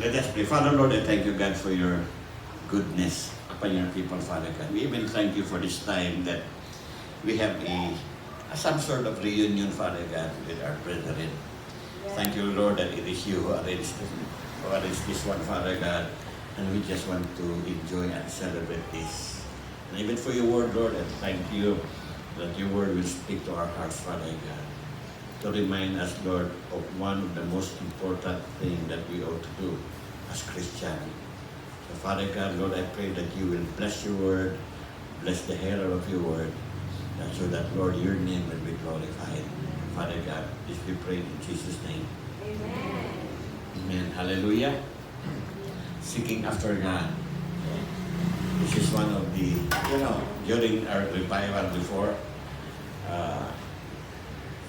Let us pray. Father, Lord, I thank you, God, for your goodness upon your people, Father God. We even thank you for this time that we have some sort of reunion, Father God, with our brethren. Thank you, Lord, that it is you who arranged this one, Father God, and we just want to enjoy and celebrate this. And even for your word, Lord, I thank you that your word will speak to our hearts, Father God, to remind us, Lord, of one of the most important things that we ought to do as Christians. So, Father God, Lord, I pray that you will bless your word, bless the hearer of your word, so that, Lord, your name will be glorified. Father God, this we pray in Jesus' name. Amen. Amen. Hallelujah. Seeking after God. This is one of the, during our revival before,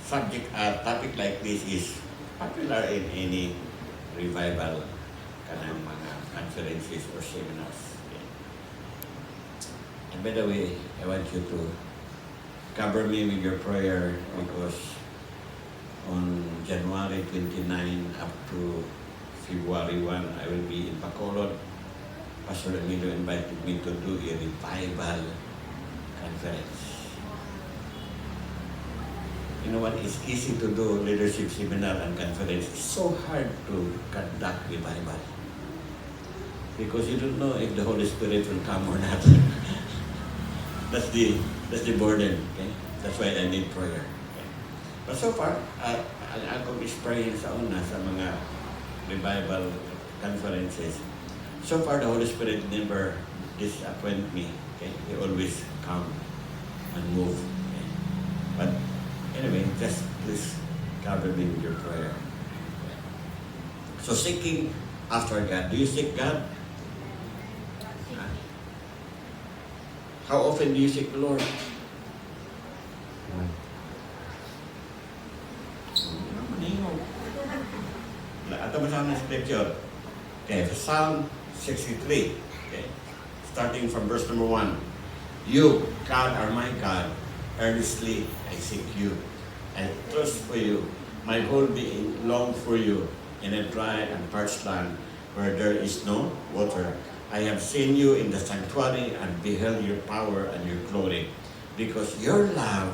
topic like this is popular in any revival, kanang mga conferences or seminars. And by the way, I want you to cover me with your prayer because on January 29 up to February 1, I will be in Bacolod. Pastor Emilio invited me to do a revival conference. You know what? It's easy to do leadership seminar and conference. It's so hard to conduct revival because you don't know if the Holy Spirit will come or not. That's the burden. Okay? That's why I need prayer. Okay? But so far, ako experience sa una sa mga revival conferences. So far, the Holy Spirit never disappoint me. Okay? He always come and move. Okay? But anyway, just please cover me with your prayer. Okay? So seeking after God. Do you seek God? How often do you seek the Lord? Ito masama ng scripture. Okay, Psalm 63. Okay, starting from verse number 1. You, God, are my God. Earnestly I seek you. I thirst for you. My whole being long for you in a dry and parched land where there is no water. I have seen you in the sanctuary and beheld your power and your glory, because your love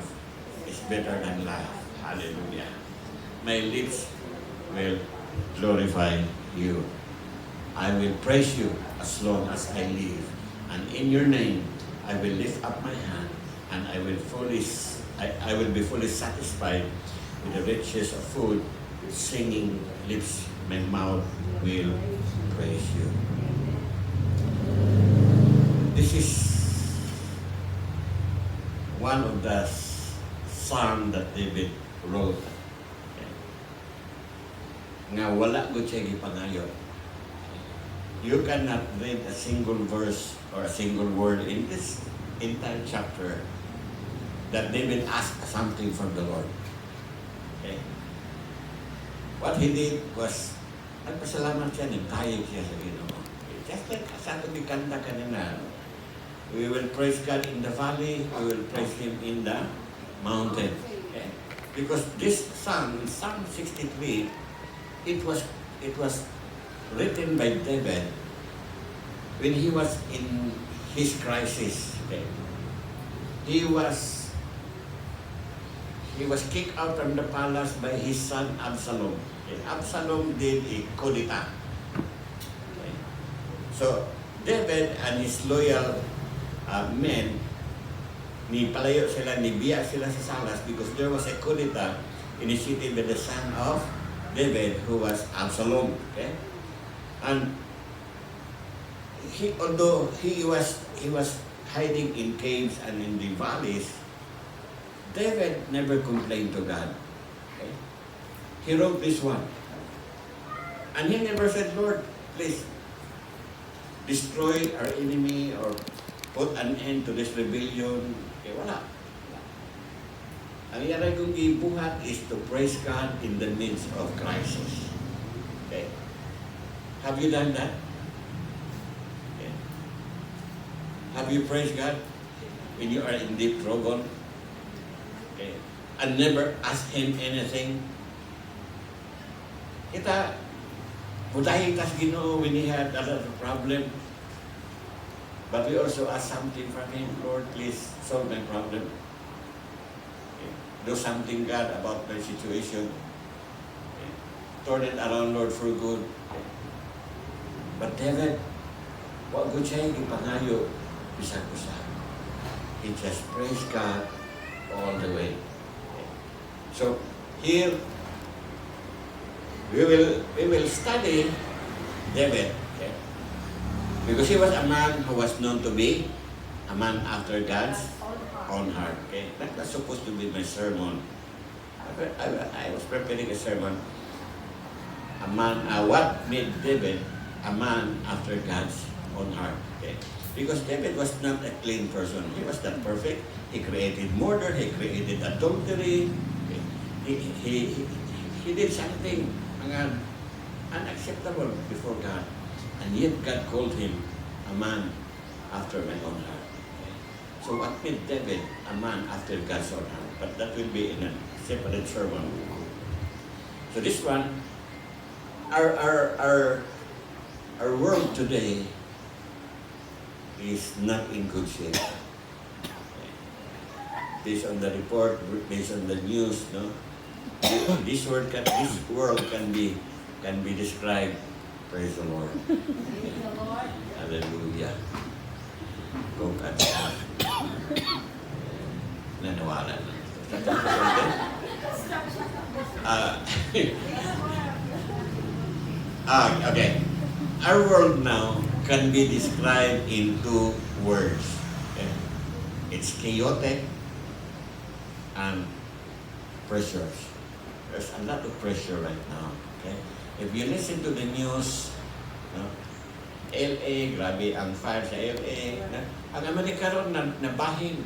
is better than life. Hallelujah. My lips will glorify you. I will praise you as long as I live, and in your name I will lift up my hand, and I will be fully satisfied with the riches of food. With singing lips, my mouth will praise you. This is one of the psalm that David wrote. Okay. Nga wala ko siya gipangayon. You cannot read a single verse or a single word in this entire chapter that David asked something from the Lord. Okay. What he did was, nagpasalamat siya, nagtayag siya sa Ginoo. Just like sa ating kanta kanina, we will praise God in the valley, we will praise Him in the mountain. Okay? Because this psalm, Psalm 63, it was written by David when he was in his crisis. Okay? He was kicked out from the palace by his son Absalom. Okay? Absalom did a coup d'etat. Okay? So David and his loyal men, palayo sila, biya sila sa salas because there was a coup d'etat initiated by the son of David, who was Absalom. Okay? And although he was hiding in caves and in the valleys, David never complained to God. Okay? He wrote this one. And he never said, Lord, please destroy our enemy or put an end to this rebellion. Okay, wala. Ang yaray kong ibuhat is to praise God in the midst of crisis. Okay? Have you done that? Okay. Have you praised God when you are in deep trouble? Okay. And never ask Him anything? Kita, Budayin tas Ginoo when he had a lot of problem. But we also ask something from him, Lord, please solve my problem. Okay. Do something, God, about my situation. Okay. Turn it around, Lord, for good. Okay. But David, what good siya yung ipangayo, bisag ko sa. He just praised God all the way. Okay. So, here, we will study David, okay? Because he was a man who was known to be a man after God's own heart. Okay, that was supposed to be my sermon. I was preparing a sermon. A man, what made David a man after God's own heart? Okay, because David was not a clean person. He was not perfect. He created murder. He created adultery. Okay? He did something unacceptable before God, and yet God called him a man after my own heart. Okay? So what made David a man after God's own heart? But that will be in a separate sermon. So this one, our world today is not in good shape. Okay? Based on the report, based on the news, no. This world can be described. Praise the Lord. Hallelujah. Go at naniwala na. Okay. Our world now can be described in two words. Okay? It's chaotic and pressures. There's a lot of pressure right now. Okay? If you listen to the news, no? LA, grabe ang fire sa LA. Ang Amerika ron nabahin.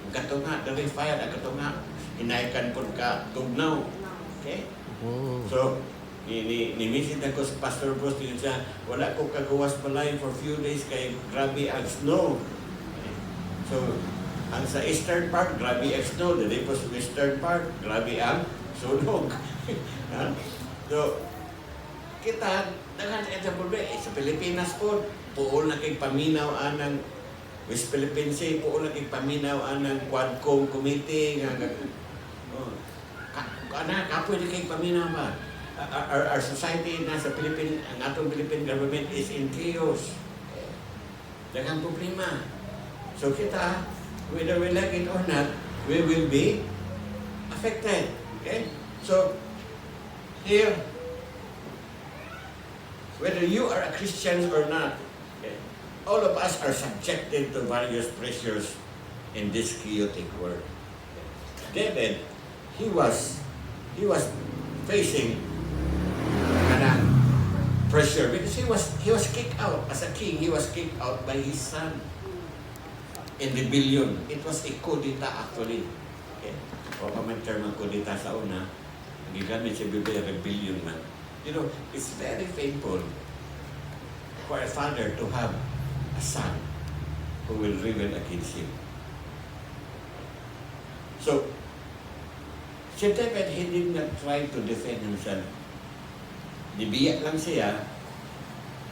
Ang kato nga, dali fire, ang kato nga, hinaikan po ka tugnaw. Okay? So, ni-visit ako sa Pastor Bruce, siya, wala ko kagawas balay for few days kay grabe ang snow. Okay? So, ang sa Eastern Part, grabe ang snow. Dali po sa Western Part, grabe ang sunog. So, kita, dagan sa problema. Sa Pilipinas po, puol na kay paminaw anang West Philippine Sea, puol na kay paminaw anang Quadcom Committee. Kapoy na kay paminaw ba? Our society na sa Philippine, ang atong Philippine government is in chaos. Dagang problema. So kita, whether we like it or not, we will be affected. Okay? So, here, whether you are a Christian or not, okay, all of us are subjected to various pressures in this chaotic world. David, he was facing pressure because he was kicked out as a king. He was kicked out by his son in rebellion. It was a coup d'etat actually. Okay? O pa man term ang coup d'etat sa una, gigamit sa Biblia, rebellion man. You know, it's very painful for a father to have a son who will rebel against him. So, si David, he did not try to defend himself. Nibiyak lang siya,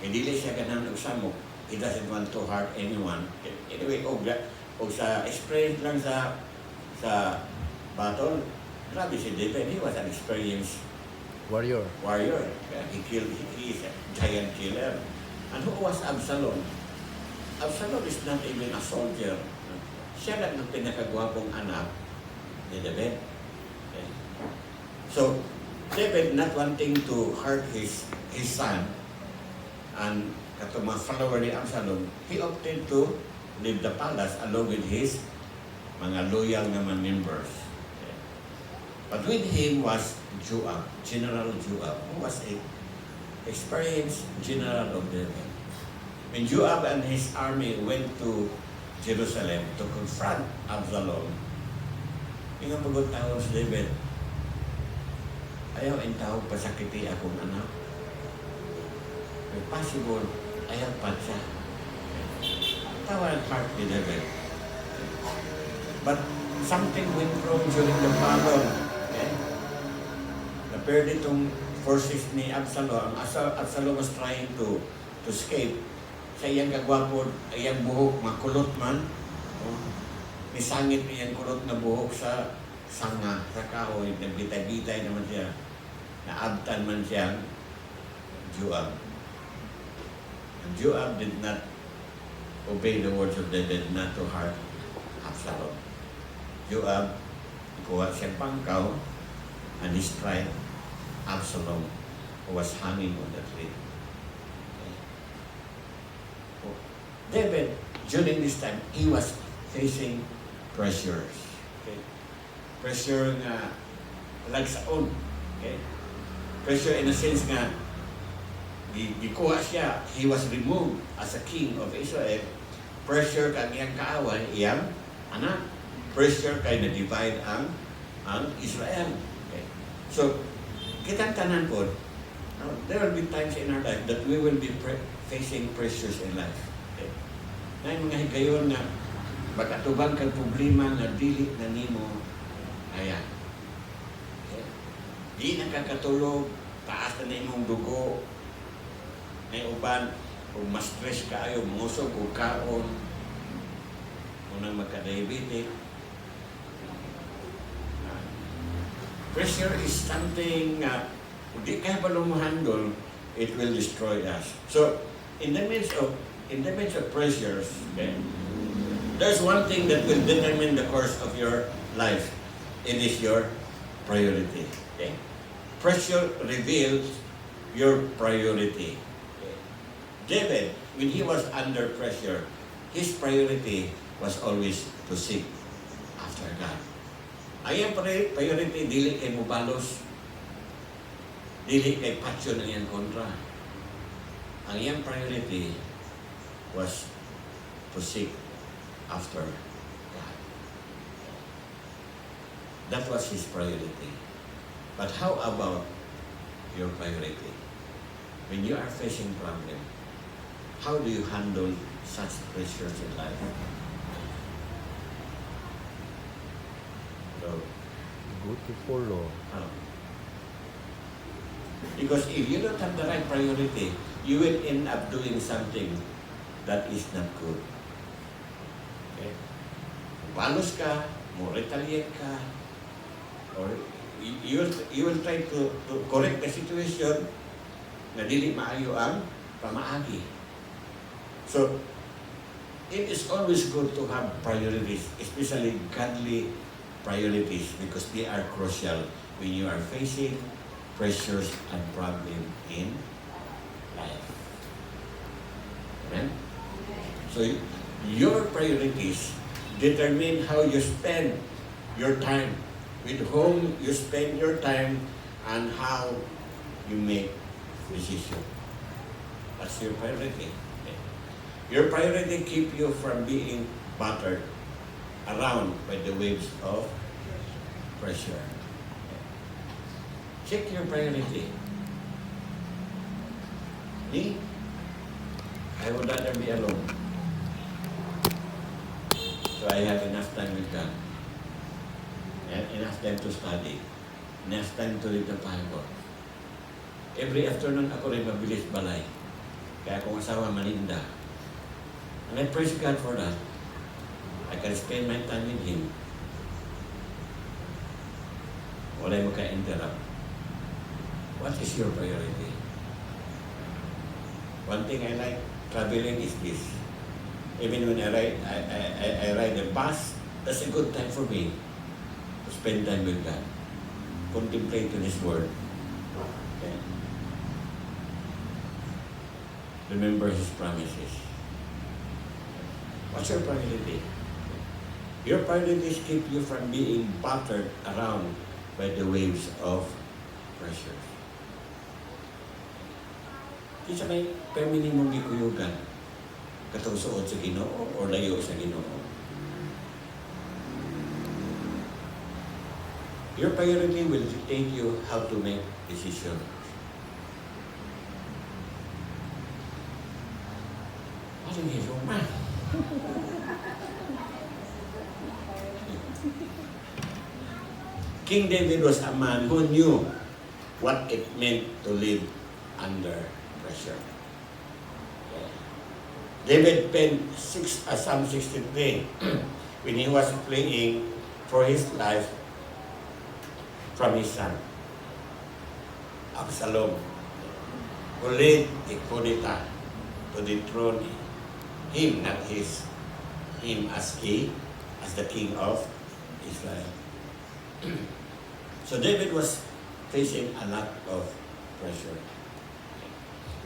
hindi siya ganang nagsamok. He doesn't want to hurt anyone. Anyway, o sa experience lang sa battle, grabe si David, he was an experienced warrior. He is a giant killer. And who was Absalom? Absalom is not even a soldier. Siya lang ang pinakagwapong anak ni David. Okay. So, David not wanting to hurt his son and katong mga follower ni Absalom, he opted to leave the palace along with his mga loyal naman members. Okay. But with him was Joab, General Joab, who was an experienced general of David. When Joab and his army went to Jerusalem to confront Absalom, yung ang pagod-tawag si David, ayaw ang tawag pasakiti akong anak. If possible, ayaw pa siya. Tawa ang heart ni David. But something went wrong during the battle. Okay? Naperde itong forces ni Absalom. Absalom was trying to escape. Sa iyang kagwapo, iyang buhok, makulot man. Oh, nisangit iyang kulot na buhok sa sanga, sa kahoy. Nagbitay-bitay naman siya. Naabtan man siyang Joab. And Joab did not obey the words of David not to harm Absalom. Joab, kuha siyang pangkaw and he struck Absalom who was hanging on the tree. Okay. David, during this time, he was facing pressures. Okay? Pressure nga lagsaon. Okay? Pressure in a sense nga gikuha siya, he was removed as a king of Israel. Pressure kang iyang kaaway, iyang anak. Pressure kay na-divide ang Israel. Okay? So, kitang tanan po, there will be times in our life that we will be facing pressures in life. Okay? Na yung mga higayon nga, magkatubang kang problema na dili na nimo, ayan. Okay? Di nakakatulog, taas na imong dugo, may uban, kung mas stress ka ayo, musog o kaon, unang magka-diabetic. Pressure is something, kung di kaya pa handle, it will destroy us. So, in the midst of pressures, okay, there's one thing that will determine the course of your life. It is your priority. Okay? Pressure reveals your priority. David, when he was under pressure, his priority was always to seek after God. Ayang priority, dili kay mubalos, dili kay passion ang iyang kontra. Ang iyang priority was to seek after God. That was his priority. But how about your priority? When you are facing problem, how do you handle such pressures in life? So, Good to follow. Because if you don't have the right priority, you will end up doing something that is not good. Okay? Balos ka, mo retaliate ka, or you will try to correct the situation na dili maayo ang pamaagi. So, it is always good to have priorities, especially godly priorities, because they are crucial when you are facing pressures and problems in life. Amen? So, your priorities determine how you spend your time, with whom you spend your time, and how you make decisions. That's your priority. Your priority keep you from being battered around by the waves of pressure. Check your priority. Me? I would rather be alone. So I have enough time with God. And enough time to study. Enough time to read the Bible. Every afternoon ako rin mabilis balay. Kaya akong asawa malinda. And I praise God for that. I can spend my time with Him. Wala'y maka-interrupt. What is your priority? One thing I like traveling is this. Even when I ride the bus, that's a good time for me to spend time with God. Contemplate on His Word. Okay. Remember His promises. What's your priority? Your priorities keep you from being battered around by the waves of pressure. Isa may minimum gikuyugan katong suod sa Ginoo o layo sa Ginoo. Your priority will dictate you how to make decisions. Ano yung man? King David was a man who knew what it meant to live under pressure. David penned Psalm 63 when he was fleeing for his life from his son, Absalom, who led a coup d'etat to dethrone him, not him as the king of Israel. So David was facing a lot of pressure.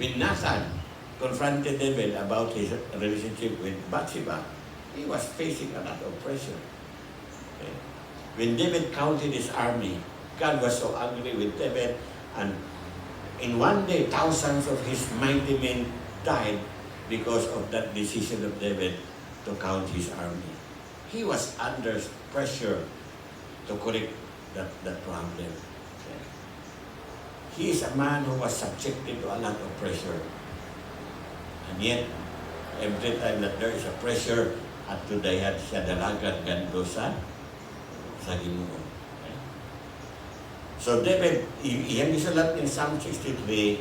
When Nathan confronted David about his relationship with Bathsheba, he was facing a lot of pressure. Okay. When David counted his army, God was so angry with David, and in one day, thousands of his mighty men died because of that decision of David to count his army. He was under pressure to correct that problem. Okay. He is a man who was subjected to a lot of pressure. And yet, every time that there is a pressure at tudayat siya dalagat ganto sa Ginoo. Okay. So David, iyang isulat in Psalm 63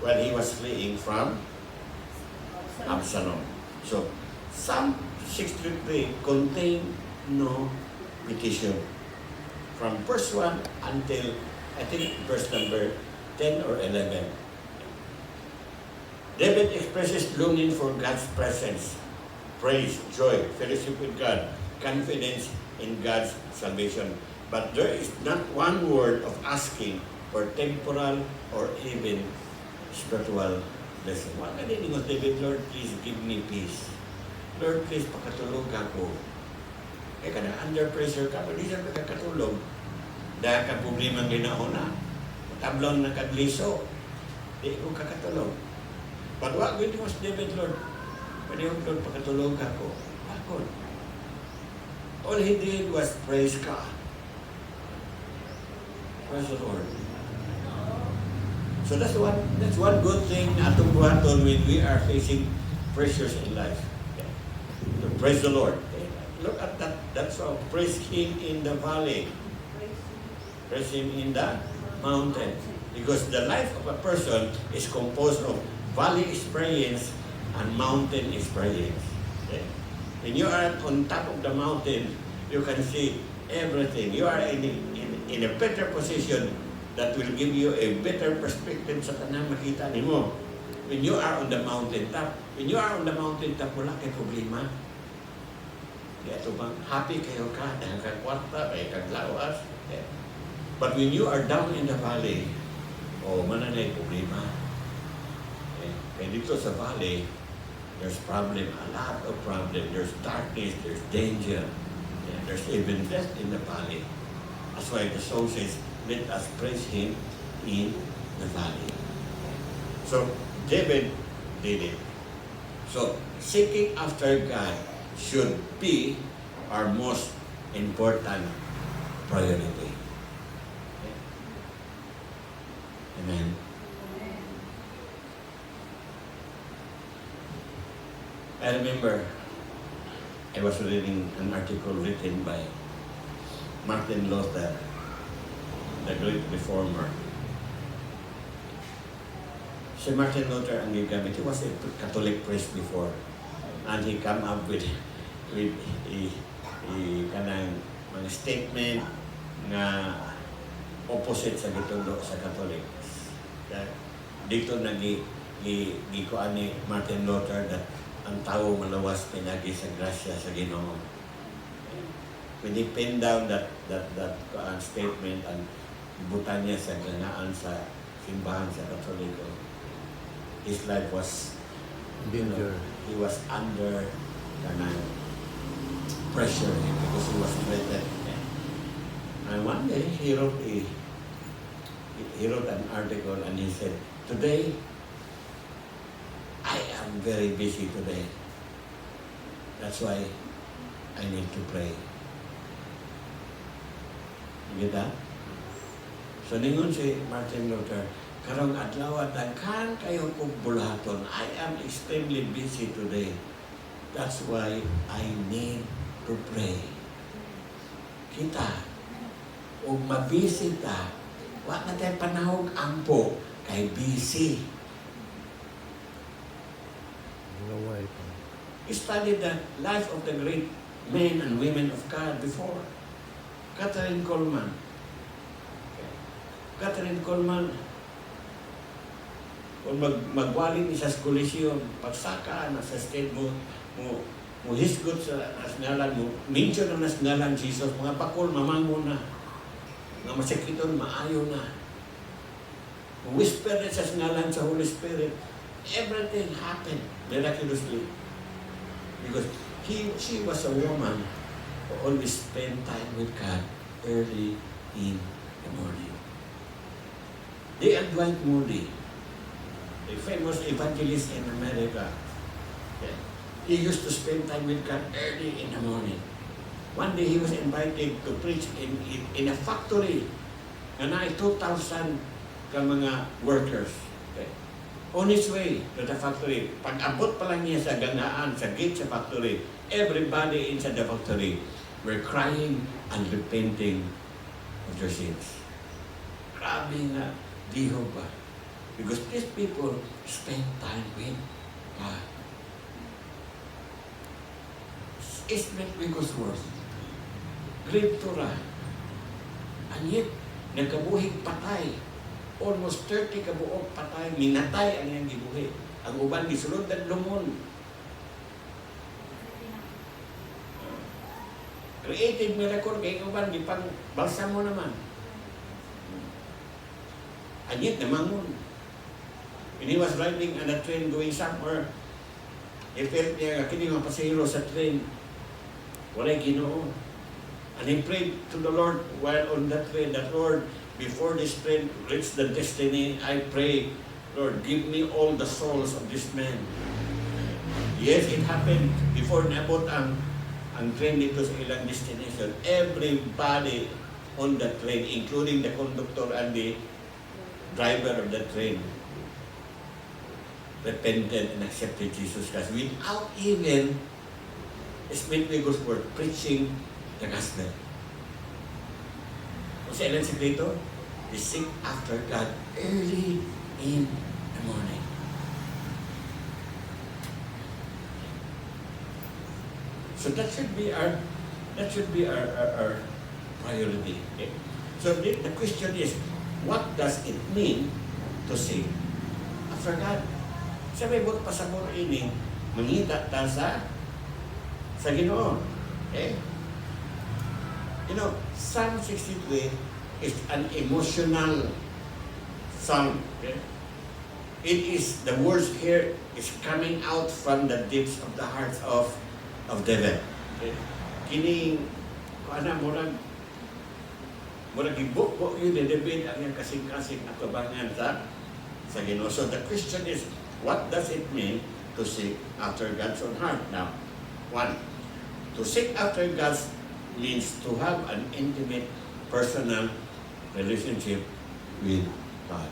when he was fleeing from Absalom. So Psalm 63 contain no petition. From verse 1 until, I think, verse number 10 or 11. David expresses longing for God's presence, praise, joy, fellowship with God, confidence in God's salvation. But there is not one word of asking for temporal or even spiritual blessing. Wala din mo, David, Lord, please give me peace. Lord, please pakatulog ako. Eh, ka na under pressure ka, pwede siya pagkakatulog. Dahil ka problema ginahuna. Tablong nakagliso. Di ko kakatulog. But what good was David, Lord? Pwede yung Lord, pakatulog ako. Bakit? All he did was praise God. Praise the Lord. So that's one good thing atong buhaton when we are facing pressures in life. Okay. So praise the Lord. Okay. Look at that song. Praise Him in the valley. Praise Him in the mountain. Because the life of a person is composed of valley experience and mountain experience. Okay. When you are on top of the mountain, you can see everything. You are in a better position that will give you a better perspective sa tanang makita nimo. When you are on the mountain top, wala kay problema. Kaya ito bang happy kayo ka, dahil kang kwarta, dahil kang lawas. Okay. But when you are down in the valley, mananay problema. Okay. Kaya dito sa valley, there's problem, a lot of problem. There's darkness, there's danger. Okay. There's even death in the valley. That's why the song says, let us praise Him in the valley. So, David did it. So, seeking after God should be our most important priority. Okay. Amen. I remember I was reading an article written by Martin Luther, the great reformer. Si Martin Luther ang gigamit, he was a Catholic priest before, and he come up with kanang mga statement nga opposite sa gitundo sa Catholic. Dito gikuan ni Martin Luther that ang tao malawas pinagi sa grasya sa Ginoo. When he penned down that statement and butan niya sa ganaan sa simbahan sa Katoliko, his life was Danger. He was under pressure because he was threatened. And one day he wrote an article and he said, "Today, I am very busy today. That's why I need to pray." You get that? So ningon si Martin Luther, karong adlaw daghan kayo kong bulaton. I am extremely busy today. That's why I need to pray. Kita, o mabisi ta, wa na tayo panahog ampo kay busy. Gaway pa. Study the life of the great men and women of God before. Catherine Coleman. Catherine Coleman, kung magwalin niya sa Coliseum, pagsaka na sa state mo hisgot sa nasngalan mo, mention ang nasngalan Jesus, mga pakol, mamango na, mga masikiton, maayo na. Whisper na sa ngalan sa Holy Spirit, everything happened miraculously. Because she was a woman who always spent time with God early in the morning. They and Dwight Moody, a famous evangelist in America, he used to spend time with God early in the morning. One day he was invited to preach in a factory na 2,000 ka mga workers. Okay. On his way to the factory, pag-abot pa lang niya sa ganaan, sa gate sa factory, everybody inside the factory were crying and repenting of their sins. Grabe nga, diho ba? Because these people spend time with God. It's not because worth. Great Torah. And yet, nagkabuhig patay. Almost 30 kabuok patay. Minatay ang iyang gibuhi. Ang uban, gisulod at lumon. Created miracle kay uban, gipang balsamo naman. And yet, namangon. When he was riding on a train going somewhere, he felt niya, kini mga pasahero sa train, walay Ginoo. And he prayed to the Lord while on that train, that Lord, before this train reached the destiny, I pray, Lord, give me all the souls of this man. Yes, it happened before naabot ang train dito sa ilang destination. Everybody on the train, including the conductor and the driver of the train, repented and accepted Jesus Christ without even Smith Wigglesworth preaching the gospel. Kung sa ilang sikreto, they seek after God early in the morning. So that should be our priority. Okay? So the question is, what does it mean to seek after God? Sabi mo pa sa moro ini, mangita ta sa Ginoo. Okay? You know, Psalm 63 is an emotional psalm. Okay? It is, the words here is coming out from the depths of the hearts of David. Okay? Kining, kung ano, murag ibukbo yun ni David ang yung kasing-kasing na tubangan sa Ginoo. So the question is, what does it mean to seek after God's own heart? Now, one, to seek after God's means to have an intimate, personal relationship with God.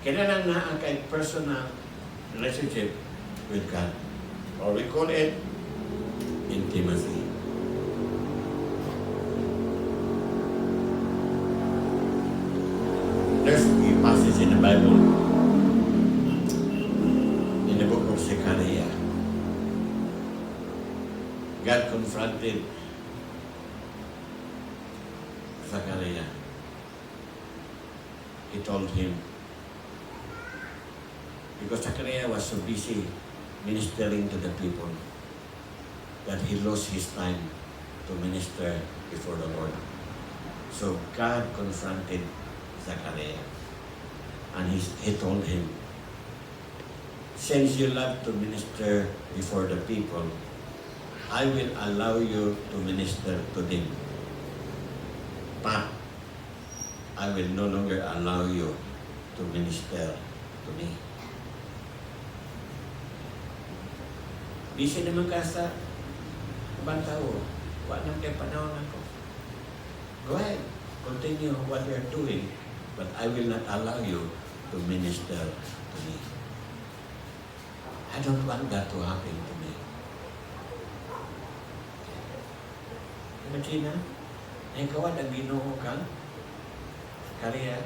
Kailangan na ang kay personal relationship with God. Or we call it intimacy. There's a passage in the Bible, in the book of Zechariah. God confronted Zechariah. He told him, because Zechariah was so busy ministering to the people that he lost his time to minister before the Lord. So God confronted Zechariah, and he told him, since you love to minister before the people, I will allow you to minister to them, but I will no longer allow you to minister to me. Busy naman ka sa ibang tao, wala nang kayo panahon ako. Go ahead, continue what you're doing, but I will not allow you to minister to me. I don't want that to happen to me. Imagine, na ikaw ang Ginoo kang kariya.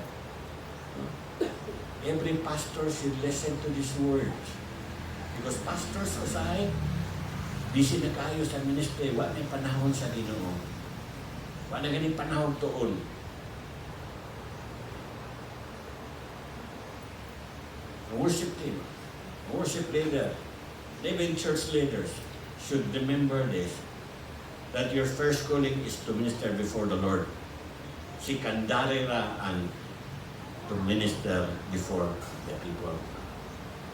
Every pastor should listen to these words. Because pastors aside, busy na kayo sa ministry, wala may panahon sa Ginoo. Wala na ganing panahon tuon. The worship team, worship leader, even church leaders should remember this, that your first calling is to minister before the Lord. Secondary ra ang to minister before the people.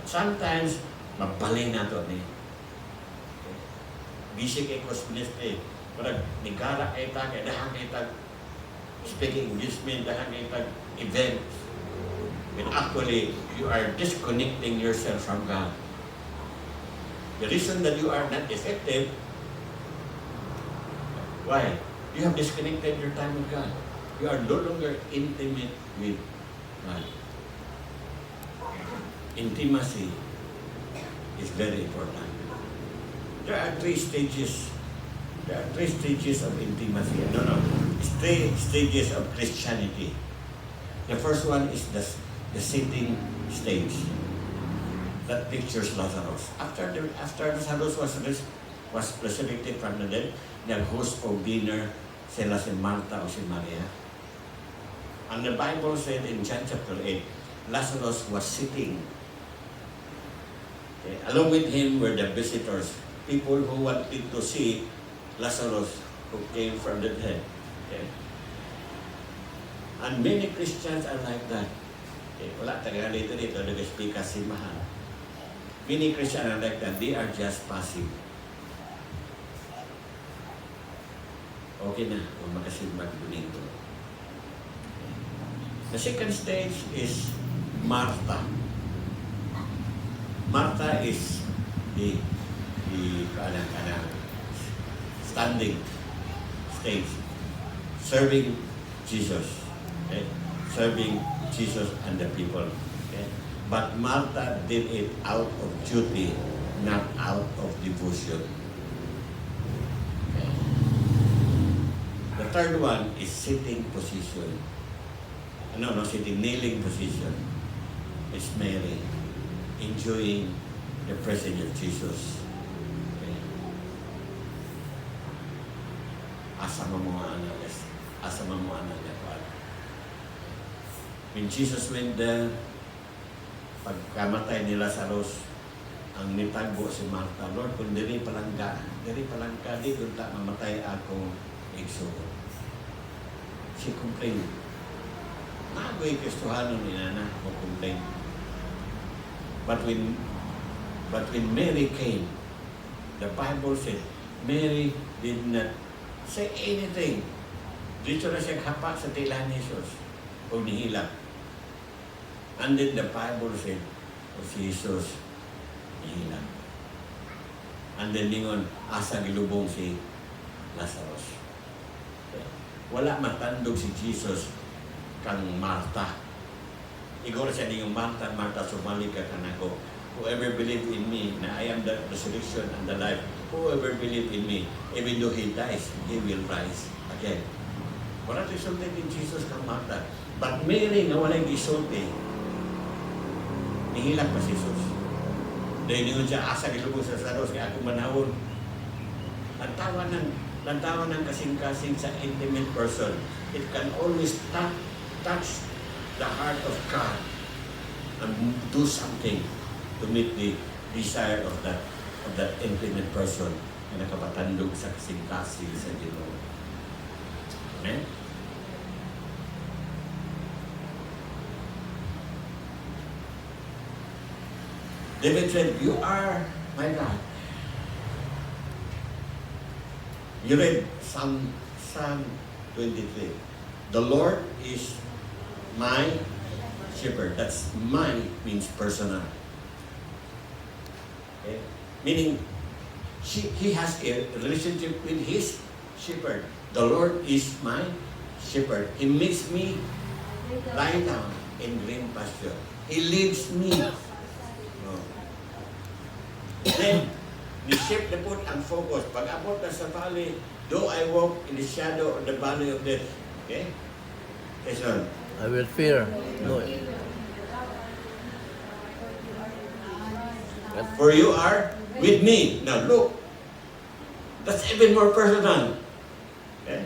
Sometimes, mabalay na ito ni. Busy kay Cross Ministry. Parang nigara kay ta, kay dahang kay ta, speaking engagement, dahang kay ta, events. When actually, you are disconnecting yourself from God. The reason that you are not effective, why? You have disconnected your time with God. You are no longer intimate with God. Intimacy is very important. There are three stages. There are three stages of intimacy. Three stages of Christianity. The first one is the sitting stage. That pictures Lazarus. After Lazarus was resurrected from the dead, nag-host of dinner sila si Martha o si Maria. And the Bible said in John chapter 8, Lazarus was sitting. Okay. Along with him were the visitors, people who wanted to see Lazarus who came from the dead. Okay. And many Christians are like that. Okay. Wala taga dito nag-speak kasi mahal. Many Christians are like that. They are just passive. Okay na kung makasimbag bonito. The second stage is Martha. Martha is the standing stage, serving Jesus, okay? Serving Jesus and the people. Okay? But Martha did it out of duty, not out of devotion. Okay? The third one is sitting position. Sitting, kneeling position. It's Mary, enjoying the presence of Jesus. Okay. Asa mo mga anak niya. When Jesus went there, pagkamatay ni Lazarus, ang nitagbo si Martha, Lord, kung diri palang ka, di kung ta mamatay akong igsuko. She complained. Nagoy Kristohanon ni Nana o complain. But when Mary came, the Bible said, Mary did not say anything. Dito na siya hapa sa tila ni Jesus o nihila. And then the Bible said, si Jesus nihila. And then ningon, asa gilubong si Lazarus. Wala matandog si Jesus kang Martha. Igor siya niyong Martha, sumali ka kanako. Whoever believe in me, na I am the resurrection and the life, whoever believe in me, even though he dies, he will rise again. Wala resulted in Jesus kang Martha. But Mary, na walang gisulti, nihilak pa si Jesus. Dahil ningon siya, asa gilubong sa Lazarus, kaya ako manawon. Lantawan ng kasing-kasing sa intimate person. It can always touch the heart of God and do something to meet the desire of that intimate person na nakapatandog sa kasing-kasing sa Ginoo. Amen? David said, "You are my God." You read Psalm 23. The Lord is my shepherd. That's my means personal. Okay? Meaning, he has a relationship with his shepherd. The Lord is my shepherd. He makes me lie down in green pasture. He leads me. Then, Ni-shift na po ang focus. Pag abot na sa valley, though I walk in the shadow of the valley of death. Okay? Yes, Lord. I will fear. No. For you are with me. Now look. That's even more personal. Okay?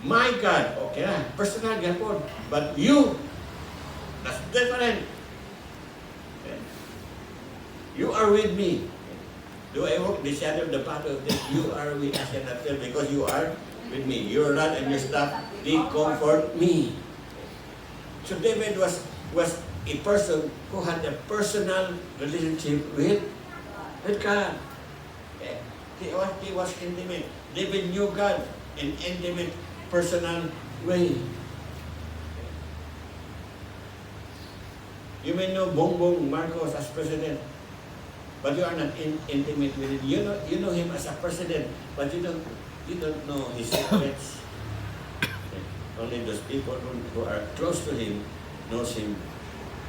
My God. Okay na. Personal gapon. But you, that's different. Okay? You are with me. Do I walk the shadow of the path of death? You are with us and not fear because you are with me. Your rod and your staff, they comfort me. So David was a person who had a personal relationship with God. Okay? He was intimate. David knew God in intimate, personal way. You may know Bongbong Marcos as president, but you are not intimate with him. You know him as a president, but you don't know his secrets. Okay? Only those people who are close to him knows him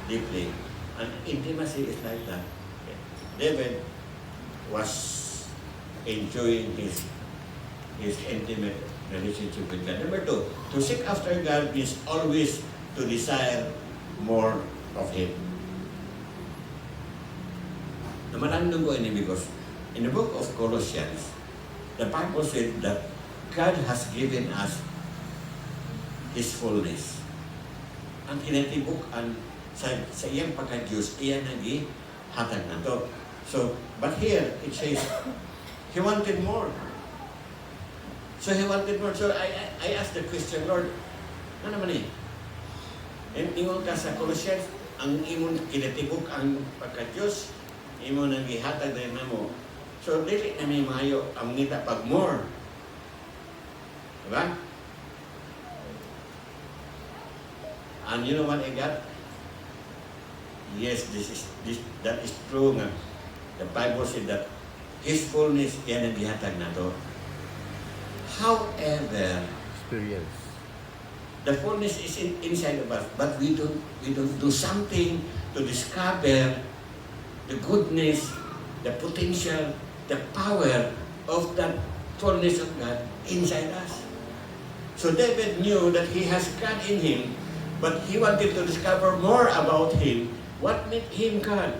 deeply. And intimacy is like that. Okay? David was enjoying his intimate relationship with God. Number 2, to seek after God means always to desire more of Him. Namanandong ko ini because in the book of Colossians, the Bible said that God has given us His fullness. Ang kinatibuk sa iyang pagka-Diyos, iyan nag-ihatag na to. So, but here, it says, He wanted more. So He wanted more. So I asked the question, Lord, ano naman ingon ka sa Colossians, ang imong kinatibuk ang pagka-Diyos, imong nag-ihatag na mo. So, dili na may maayo ang ngita pag more. Diba? And you know what I got? Yes, that is true nga. The Bible said that His fullness yan ang gihatag na to. However, Experience. the fullness is inside of us, but we don't do something to discover the goodness, the potential, the power of that fullness of God inside us. So David knew that he has God in him, but he wanted to discover more about him. What made him God?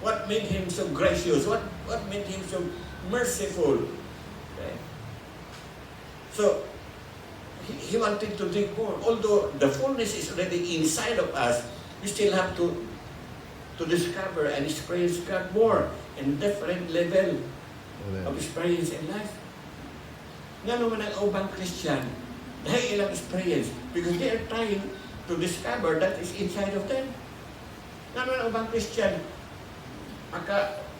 What made him so gracious? What made him so merciful? Okay. So he wanted to dig more. Although the fullness is already inside of us, we still have to discover and experience God more in different level of experience in life. Nga naman ang ubang Christian, dahil ilang experience because they are trying to discover that is inside of them. Nga naman ang ubang Christian,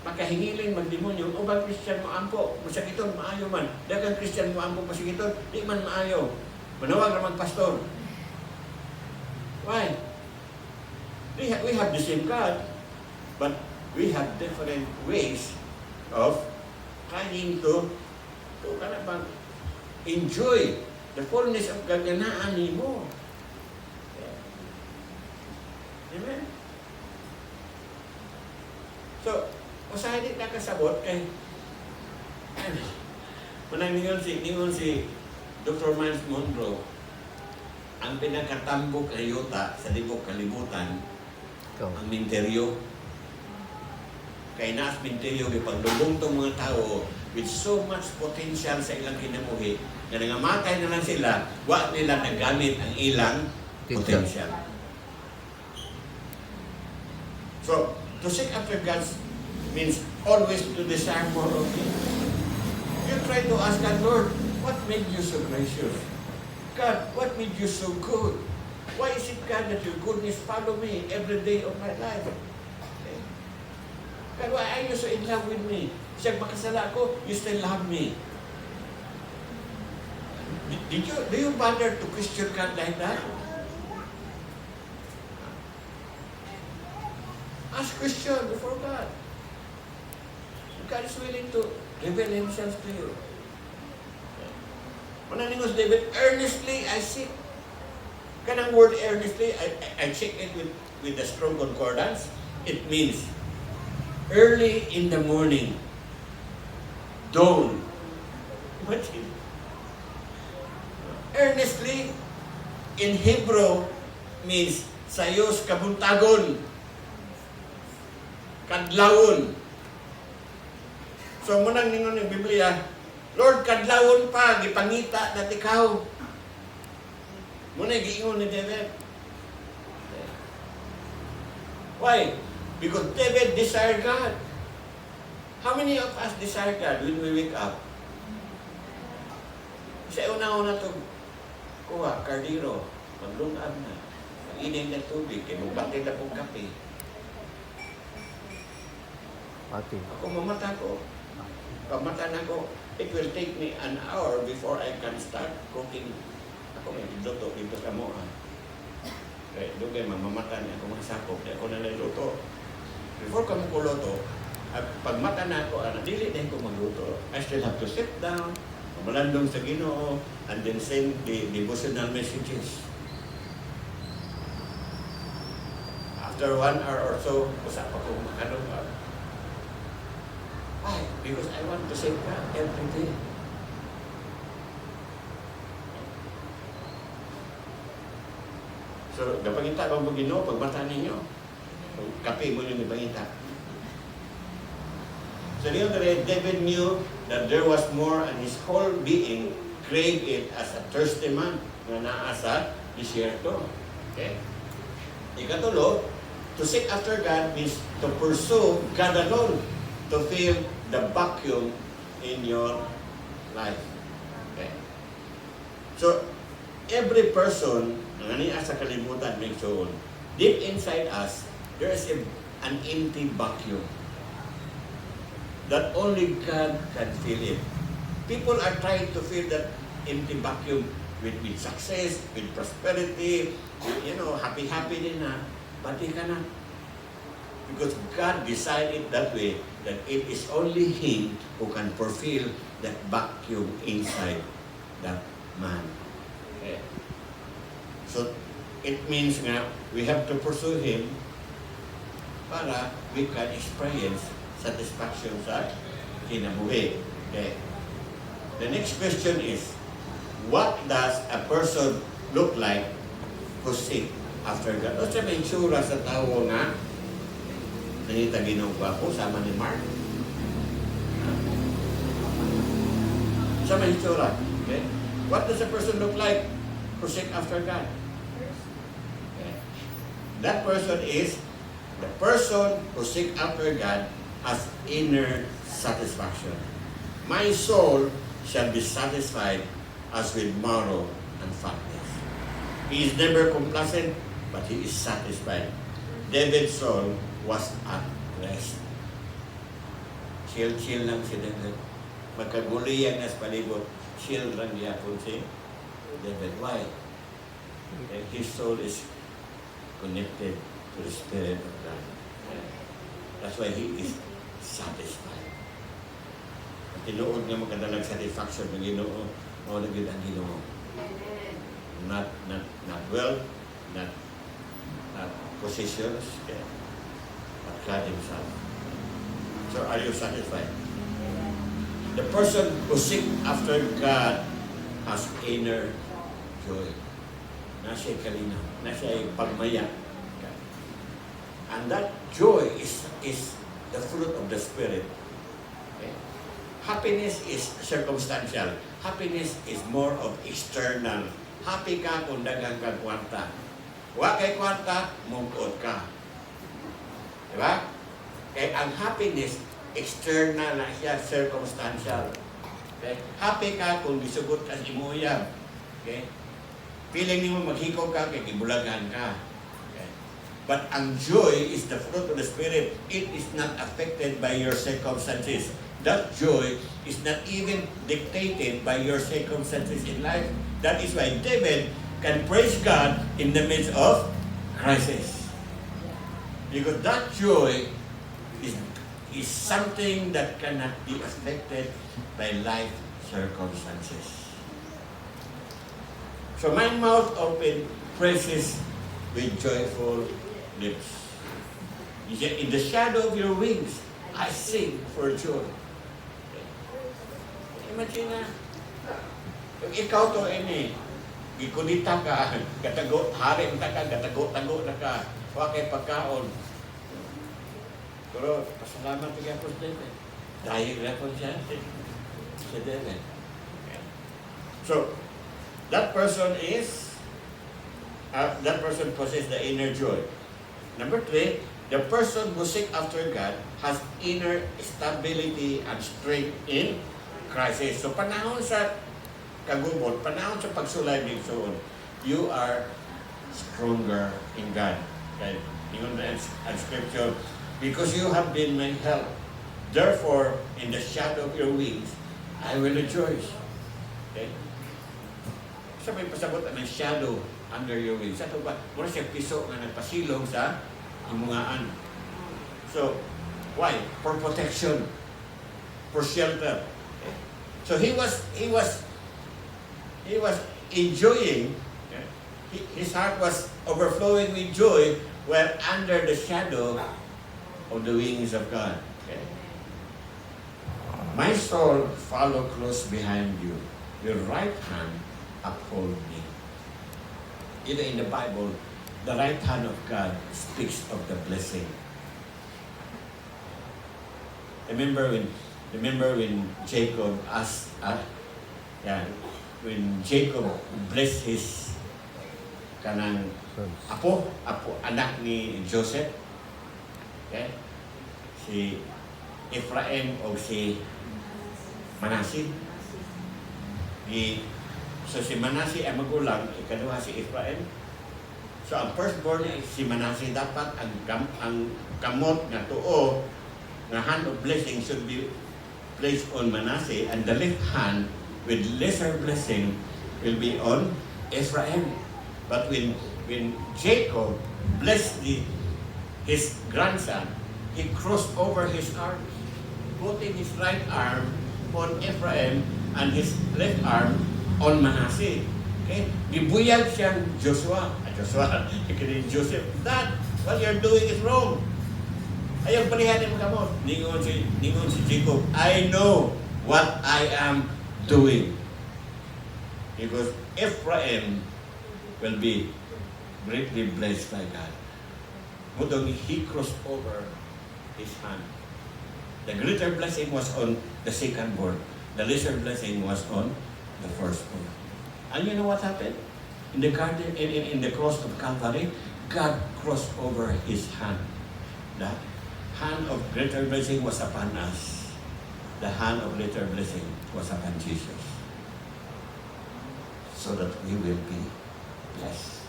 makahingiling magdemonyo, ubang Christian mo ampo, masakiton, maayo man. Dagang Christian mo ampo, masakiton, di man maayo. Manawag na magpastor. Why? We have the same God, but we have different ways of trying to enjoy the fullness of kaganaan mo. Amen? So, usahay din nakasabot kay manang ningon si Dr. Miles Monroe, ang pinakatambok na yuta sa libok kalibutan, ang minteryo. Kaya naas minteryo, ipagdulong itong mga tao with so much potential sa ilang kinamuhi, na nangamatay na lang sila, wa nila nagamit ang ilang potential. So, to seek after God means always to desire more of Him. You try to ask God, Lord, what made you so gracious? God, what made you so good? Why is it, God, that your goodness follow me every day of my life? Okay. God, why are you so in love with me? Siyang makasala ko, you still love me. Do you bother to question God like that? Ask question before God. God is willing to reveal Himself to you. Mananingos David, earnestly I seek. Kanang word earnestly, I check it with the strong concordance. It means early in the morning. Don't. What is earnestly in Hebrew means sayos kabuntagon, kadlawon. So munang ningon ng Biblia, Lord, kadlawon pa, gipangita na ikaw. Muna giingon ni David. Why? Because David desired God. How many of us desire God when we wake up? Sa una-una ito, kuha, kardiro, maglungab na, mag-inig ng tubig, kaya magbati na pong kape. Pati. Ako mamata ko. Pamata na ko, it will take me an hour before I can start cooking. Ako may luto dito sa mo. Kaya doon kayo mamamata niya, ako magsakop, kaya ako na nagluto. Before kami ko luto, at pag mata na ako, dili din ko magluto. I still have to sit down, malandong sa Ginoo, and then send the devotional messages. After 1 hour or so, usap ako makanong. Why? Because I want to save God every day. So, napangita ko mo Ginoo, pag mata ninyo, kape mo yung napangita. So, David knew that there was more and his whole being craved it as a thirsty man na naa sa disyerto. Okay? Ikatulo, to seek after God means to pursue God alone, to fill the vacuum in your life. Okay? So, every person, nanganiya sa kalimutan, may soul, deep inside us, there is an empty vacuum that only God can fill it. People are trying to fill that empty vacuum with success, with prosperity, with, happy din na, but they cannot. Because God decided that way, that it is only Him who can fulfill that vacuum inside that man. Okay. So, it means nga, we have to pursue Him para we can experience satisfaction sa kinabuhi. Okay. The next question is, what does a person look like who seek after God? O siya may itsura sa tao nga nangita ginawa ko, sama ni Mark. Siya may itsura. Okay. What does a person look like who seek after God? Okay. That person is the person who seek after God has inner satisfaction. My soul shall be satisfied as with marrow and fatness. He is never complacent, but he is satisfied. David's soul was at rest. Chill lang si David. Magkaguliyan na sa palibot, chill lang yapon si David. Why? And his soul is connected to the Spirit of God. That's why he is satisfied. At tinuod nga magkadalag satisfaction ng Ginoo, o naging ang Ginoo. Not wealth, not positions, but God Himself. So are you satisfied? The person who seeks after God has inner joy. Nasa kalinaw, nasa pagmaya. And that joy is the fruit of the Spirit. Okay? Happiness is circumstantial. Happiness is more of external. Happy ka kung dagang ka kwarta. Wa kay kwarta, mungkot ka. Diba? Kaya ang happiness, external na siya, circumstantial. Okay? Happy ka kung disugot ka si Muyang. Okay? Feeling mo maghikaw ka, kaya gibulagan ka. But ang joy is the fruit of the Spirit. It is not affected by your circumstances. That joy is not even dictated by your circumstances in life. That is why David can praise God in the midst of crisis. Because that joy is something that cannot be affected by life circumstances. So my mouth open praises with joyful lips. He said, in the shadow of your wings, I sing for joy. Imagine na. Kung ikaw to ini, gikunita ka, gatago, hari ka, gatago-tago na ka, huwag kay pagkaon. Pero, pasalamat ka po sa David. Dahil na po siya sa David. So, that person possesses the inner joy. Number 3, the person who seeks after God has inner stability and strength in crisis. So, panahon sa kagubot, panahon sa pagsulay ng soon, you are stronger in God. Okay? Ingon na ang scripture, because you have been my help. Therefore, in the shadow of your wings, I will rejoice. Okay? Sa may pasabot ng shadow under your wings. Sa ito ba? Muna siya piso na nagpasilong sa imungaan. So, why? For protection. For shelter. Okay? So, he was enjoying, okay? His heart was overflowing with joy while under the shadow of the wings of God. Okay? My soul follow close behind you. Your right hand uphold me. You know, in the Bible, the right hand of God speaks of the blessing. Remember when Jacob asked, when Jacob blessed his kanang apo, anak ni Joseph, okay? Si Ephraim o si Manasseh. So si Manasseh ang magulang, ikaduha si Ephraim. So ang firstborn si Manasseh, dapat ang kamot nga tuo nga hand of blessing should be placed on Manasseh, and the left hand with lesser blessing will be on Ephraim. But when Jacob blessed his grandson, he crossed over his arms, putting his right arm on Ephraim and his left arm on Manasseh. Okay? Gibuyag siyang Joseph, that what you're doing is wrong. Ayaw palihanin mo kamo. Ningon si Jacob, I know what I am doing. Because Ephraim will be greatly blessed by God. Mudong he crossed over his hand. The greater blessing was on the second born. The lesser blessing was on the firstborn. And you know what happened? In the garden, in the cross of Calvary, God crossed over his hand. The hand of greater blessing was upon us. The hand of greater blessing was upon Jesus. So that we will be blessed.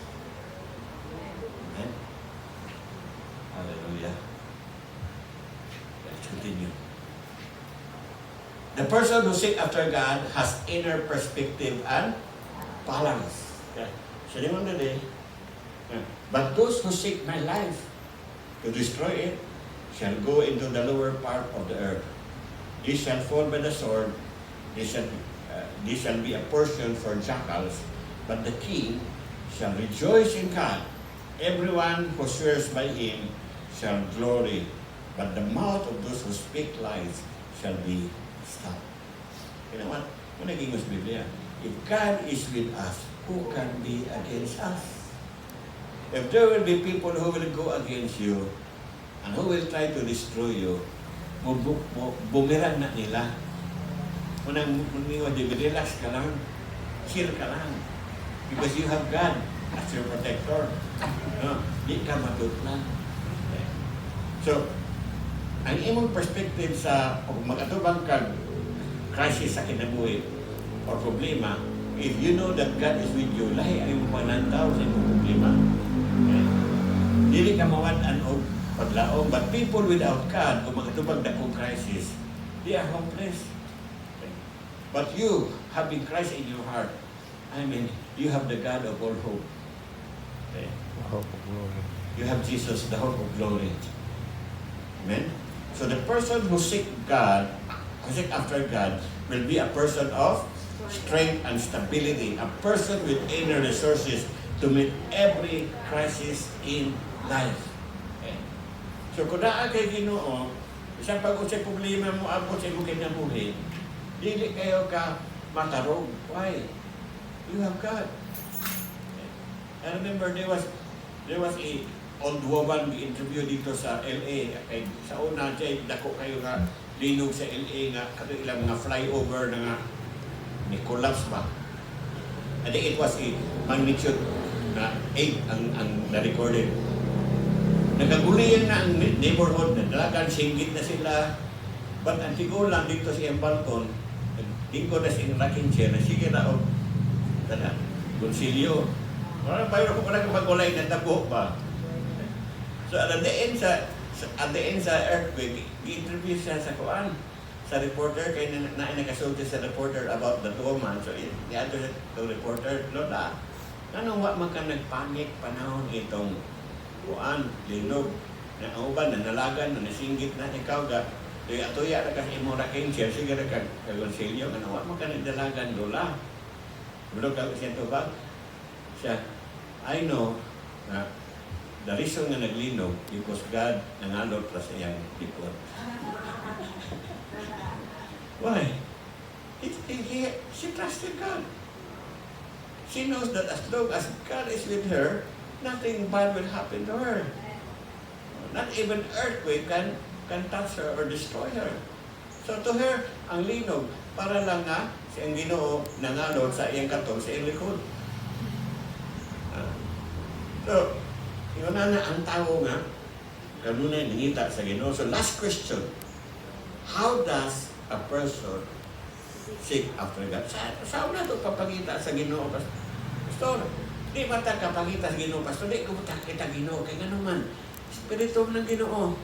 Amen? Hallelujah. Let's continue. The person who seeks after God has inner perspective and balance. Okay. So, but those who seek my life to destroy it shall go into the lower part of the earth. They shall fall by the sword. They shall be a portion for jackals. But the king shall rejoice in God. Everyone who swears by him shall glory. But the mouth of those who speak lies shall be stopped. You know what? When I give us Biblia, if God is with us, who can be against us? If there will be people who will go against you and who will try to destroy you, bumirang na nila. Unang relax ka lang, chill ka lang. Because you have God as your protector. No, di ka matutlan. Okay. So, ang imong perspective sa mag-atubang kag crisis sa kinabuhi or problema, if you know that God is with you, lahi ay mo panantaw sa imong problema. Okay? Dili ka mawadan o paglaong, but people without God, kung mag-atubang dakong crisis, they are hopeless. Okay? But you, having Christ in your heart, I mean, you have the God of all hope. Okay? Hope of glory. You have Jesus, the hope of glory. Amen? So the person who seek after God, will be a person of strength and stability, a person with inner resources to meet every crisis in life. Okay? So kung naa kay Ginoo, isang pag-usay problema mo abot sa imong kinabuhi, Dili kayo ka matarog. Why? You have God. I remember there was a old woman interview dito sa LA. Kay sa una siya dako kayo nga linog sa LA nga kato ilang mga flyover na nga ni collapse ba. I think it was a magnitude na 8 ang na-recorded. Nagaguliyan na ang neighborhood na dalagan, singgit na sila. But ang tigo lang dito sa iyang balkon, tingko na sa rocking chair na sige na o konsilyo. Parang mayroon ko parang magulay na tabo ba. So at the end sa earthquake, i-interview siya sa kuan sa reporter kay na nagasulti sa reporter about the woman. So i-ato sa reporter, Lola, anong wa man ka nagpanik panahon itong kuan linog na ang uban na nalagan na nasinggit na ikaw ga tuya ra ka sa imong rocking chair sige ra ka konsilyo ano wa man ka nagdalagan Lola. Bulog ka siya to ba? Siya, I know na the reason nga naglinog because God nangalot pa sa iyang likod. Why? She trusted God. She knows that as long as God is with her, nothing bad will happen to her. Not even earthquake can touch her or destroy her. So to her, ang linog, para lang nga siyang Ginoo nangalot sa iyang katong sa iyang likod. So, yun na ang tao nga, kanunay nangita sa Ginoo. So last question, how does a person seek after God? Saan na ito kapagita sa Ginoo? Pastor, di ba ta kapagita sa Ginoo? Pastor, di ko kita Ginoo. Kaya nga naman, Espiritu ng Ginoo.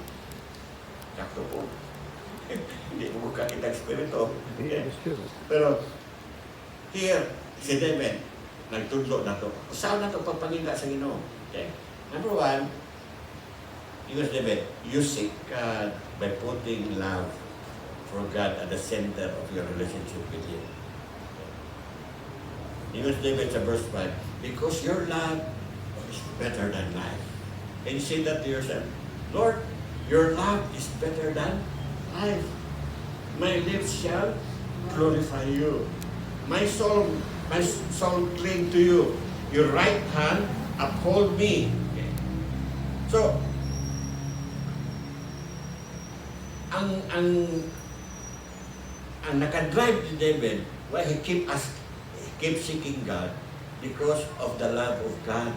Sakto po. Hindi mo kakita Espiritu. Okay. Pero, here, si David, nagtudlo na ito. Saan na ito papagita sa Ginoo? Okay. Number one, David, you seek God by putting love for God at the center of your relationship with Him. David sa verse 5, because your love is better than life. And you say that to yourself, Lord, your love is better than life. My lips shall glorify you. My soul cling to you. Your right hand uphold me. Okay. So, ang nakadrive ni David, why he keep seeking God because of the love of God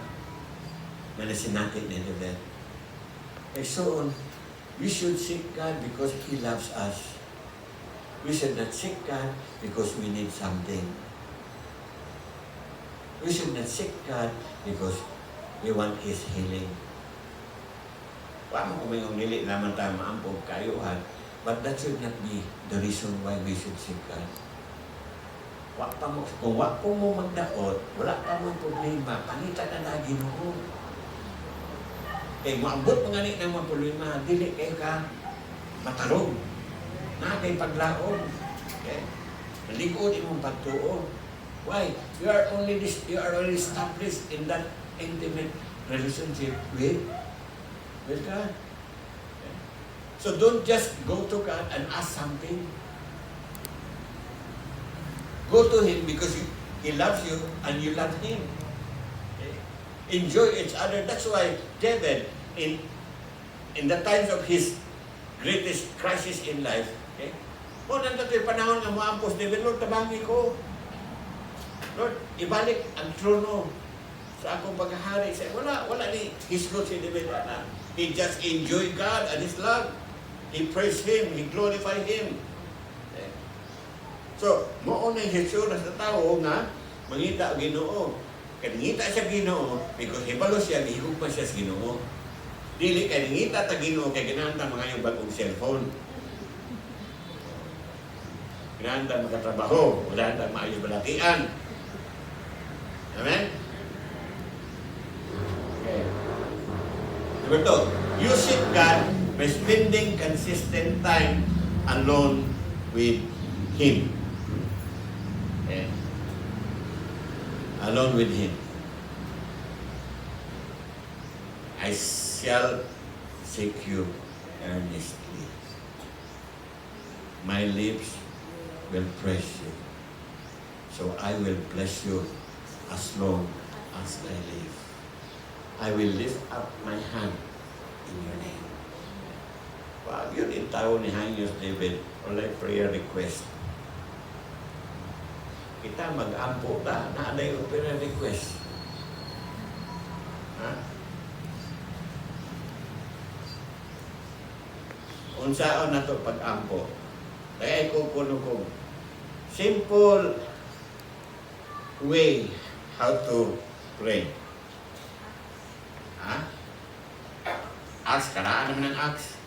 na nasinatid ni David. And so on, we should seek God because He loves us. We should not seek God because we need something. We should not seek God because we want His healing. Paano kung may nili naman tayo maampog kayuhan, but that should not be the reason why we should seek God. Kung wak po mo magdaot, wala ka mong problema, panita na lagi mo. Kaya maabot mga ni ng mga problema, dili kayo ka matarong. Na kay paglaom. Okay? Nalikod imong pagtuo. Why? You are only established in that intimate relationship with God. Okay? So don't just go to God and ask something. Go to Him because He loves you and you love Him. Okay? Enjoy each other. That's why David, in the times of his greatest crisis in life, okay? O nandato'y panahon nga maampos, David, Lord, tabangi ko. Lord, ibalik ang trono sa akong paghahari. Wala ni his Lord si David. He just enjoyed God and His love. He praised Him. He glorified Him. Okay? So, moon na hitsura sa tao nga, mangita ang Ginoo. Kaningita siya Ginoo, because hibalo siya, hihugpa siya sa Ginoo. Dili kaningita ta Ginoo, kay ginahanda mga yung bagong cellphone. Ginahanda makatrabaho, wala handa maayos balakian. Amen? Okay. Number 2, you seek God by spending consistent time alone with Him. Okay. Alone with Him. I shall seek you earnestly. My lips will praise you. So I will bless you as long as I live. I will lift up my hand in your name. Wag yun itaw ni Hangos David. Wala prayer request. Kita mag-ampo ta na aday yung prayer request. Ha? Unsaon na to pag-ampo? Kaya ko simple way how to pray. Ha? Acts, karaan naman ng Acts.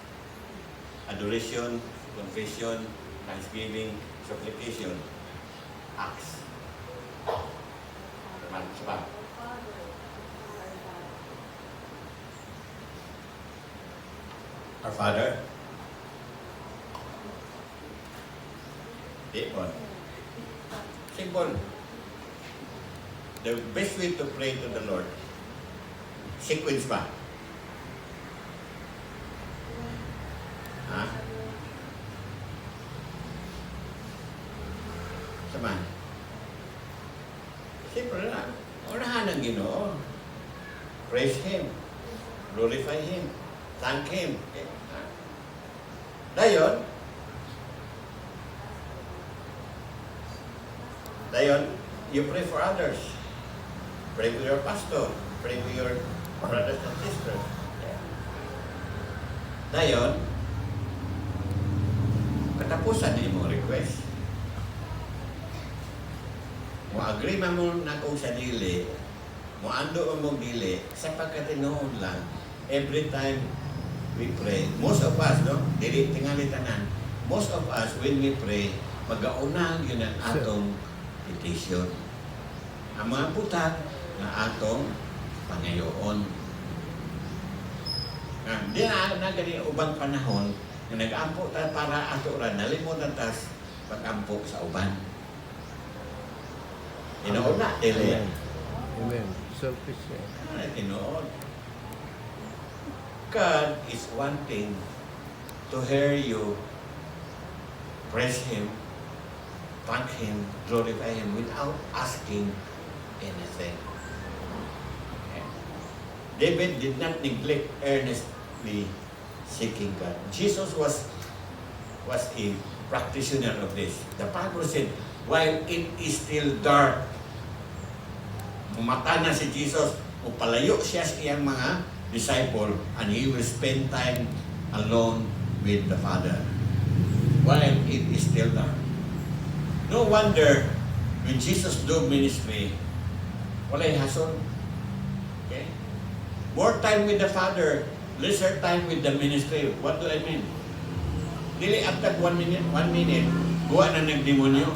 Adoration, confession, thanksgiving, supplication. Acts. Sabah. Our Father. Simple. Simple. The best way to pray to the Lord. Sequence ba? Ha? Sama. Simple na. Unahan ng Ginoo. Praise Him. Glorify Him. Thank Him. Dayon, you pray for others. Pray for your pastor. Pray for your brothers and sisters. Dayon, katapusan din mo request. Mo agree man mo na kung sa dili, mo ando mo dili, sa pagkatinood lang, every time we pray, most of us, no? Dili tingali tanan. Most of us, when we pray, mag-aunang yun ang atong petition. Ang mga putat na atong pangayoon. Di na gani ubang panahon na nag-ampo ta para ato ra nalimutan tas pag-ampo sa uban. Tinuod na, dili. Amen. Selfish yan. Tinuod. God is wanting to hear you praise Him, thank Him, glorify Him without asking anything. Okay. David did not neglect earnestly seeking God. Jesus was a practitioner of this. The Bible said, while it is still dark, mumata na si Jesus, upalayo siya sa iyang mga disciple, and He will spend time alone with the Father while it is still dark. No wonder when Jesus do ministry, walay hason. Okay? More time with the Father, lesser time with the ministry. What do I mean? Dili after 1 minute, buwa na ng demonyo.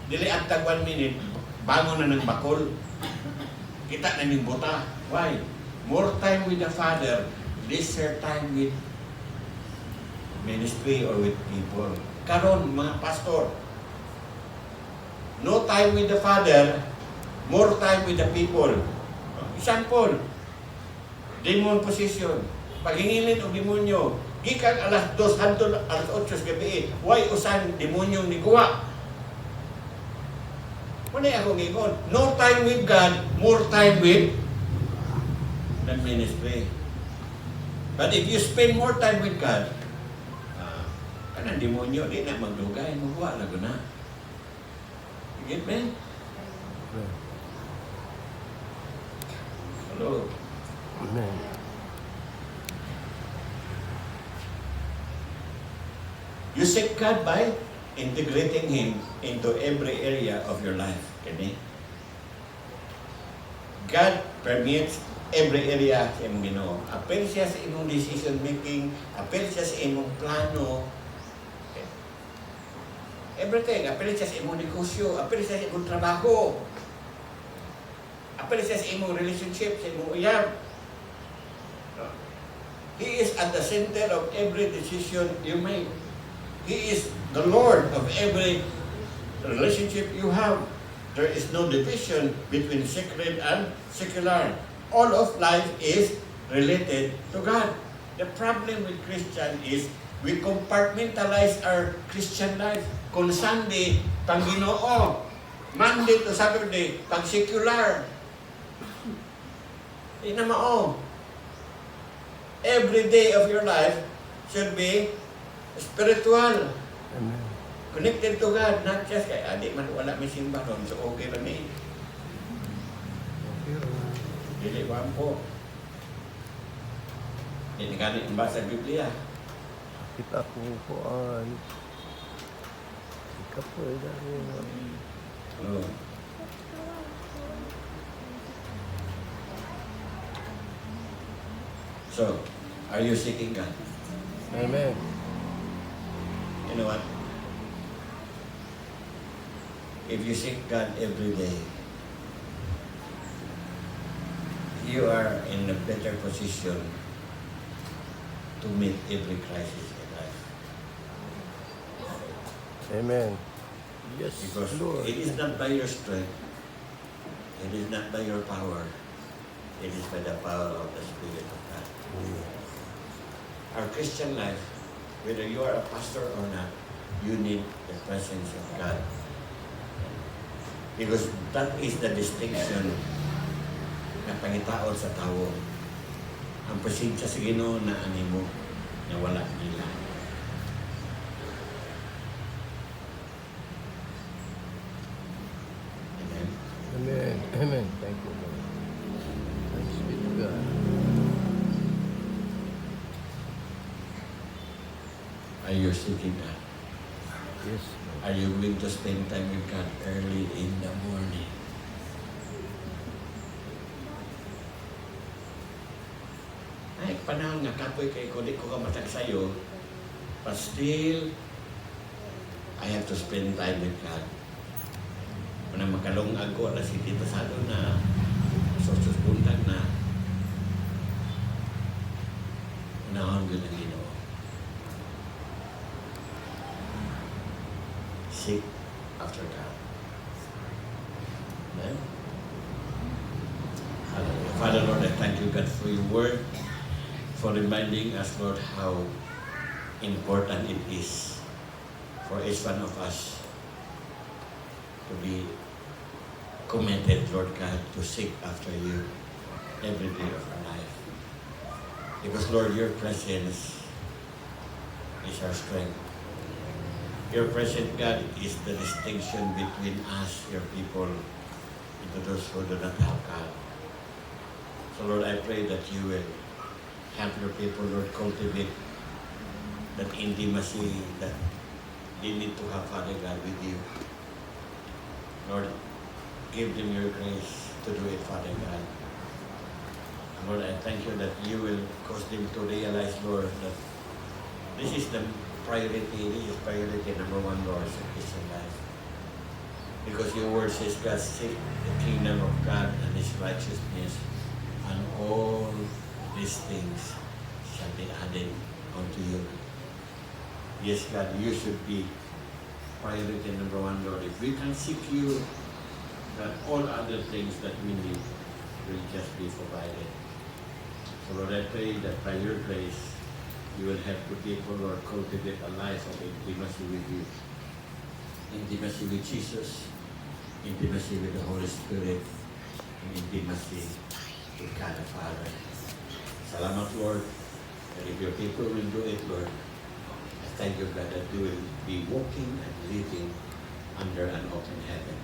Dili after 1 minute, bangon na ng bakol. Kita na ng buta. Why? More time with the Father, lesser time with ministry or with people. Karon mga pastor, no time with the Father, more time with the people. Example, demon possession. Paghingilin o demonyo, gikan alas 2 hangtod alas 8 gabi. Why usan demonyo ni kuha? Muna ako ngingon, no time with God, more time with the ministry. But if you spend more time with God, kanang demonyo, di na magdugay, magwa na guna. You get me? Hello? Amen. You seek God by integrating Him into every area of your life. Okay? God permeates every area sa imong Ginoo. Apel siya sa imong decision making, apel siya sa imong plano. Okay? Everything, apel siya sa imong negosyo, apel siya sa imong trabaho. Apel siya sa imong relationship, sa imong uyab. He is at the center of every decision you make. He is the Lord of every relationship you have. There is no division between sacred and secular. All of life is related to God. The problem with Christian is we compartmentalize our Christian life. Kung Sunday, pang Ginoo. Monday to Saturday, pang secular. Hindi na mao. Every day of your life should be spiritual. Amen. Connected to God, not just kay adik man wala may simba ron, so okay ra ni. Okay. Dili wa po. Hindi ganit ang basa sa Biblia. Kita ko kuan. Ika po dali. Oh. So, are you seeking God? Amen. You know what? If you seek God every day, you are in a better position to meet every crisis in life. Amen. Yes, Because Lord. it is not by your strength, it is not by your power, it is by the power of the Spirit of God. Our Christian life, whether you are a pastor or not, you need the presence of God. Because that is the distinction na pangitaon sa tao. Ang presensya sa Ginoo na animo na wala nila. Amen. Amen. Amen. Thank you, Lord. Thanks be to God. Are you seeking God? Yes, Lord. Are you willing to spend time with God early in the morning? Ay, panahon nga kapoy kay ko, di ko kamatag sa'yo. But still, I have to spend time with God. Kung makalong ako, alas hindi pasado na, sosos buntag na, unahon ko ng Ginoo. Seek after God. Amen? Hallelujah. Father, Lord, I thank you, God, for your word, for reminding us, Lord, how important it is for each one of us to be committed, Lord God, to seek after you every day of our life. Because, Lord, your presence is our strength. Your presence, God, is the distinction between us, your people, and to those who do not have God. So, Lord, I pray that you will help your people, Lord, cultivate that intimacy that they need to have, Father God, with you. Lord, give them your grace to do it, Father God. And Lord, I thank you that you will cause them to realize, Lord, that this is the priority, this is priority number one, Lord, in Christian life. Because your word says, God, seek the kingdom of God and his righteousness, and all these things shall be added unto you. Yes, God, you should be priority number one, Lord. If we can seek you, that all other things that we need will just be provided. So, Lord, I pray that by your grace, you will help the people, Lord, cultivate a life of intimacy with you. Intimacy with Jesus, intimacy with the Holy Spirit, and intimacy with God the Father. Salamat, Lord. And if your people will do it, Lord, I thank you, God, that you will be walking and living under an open heaven.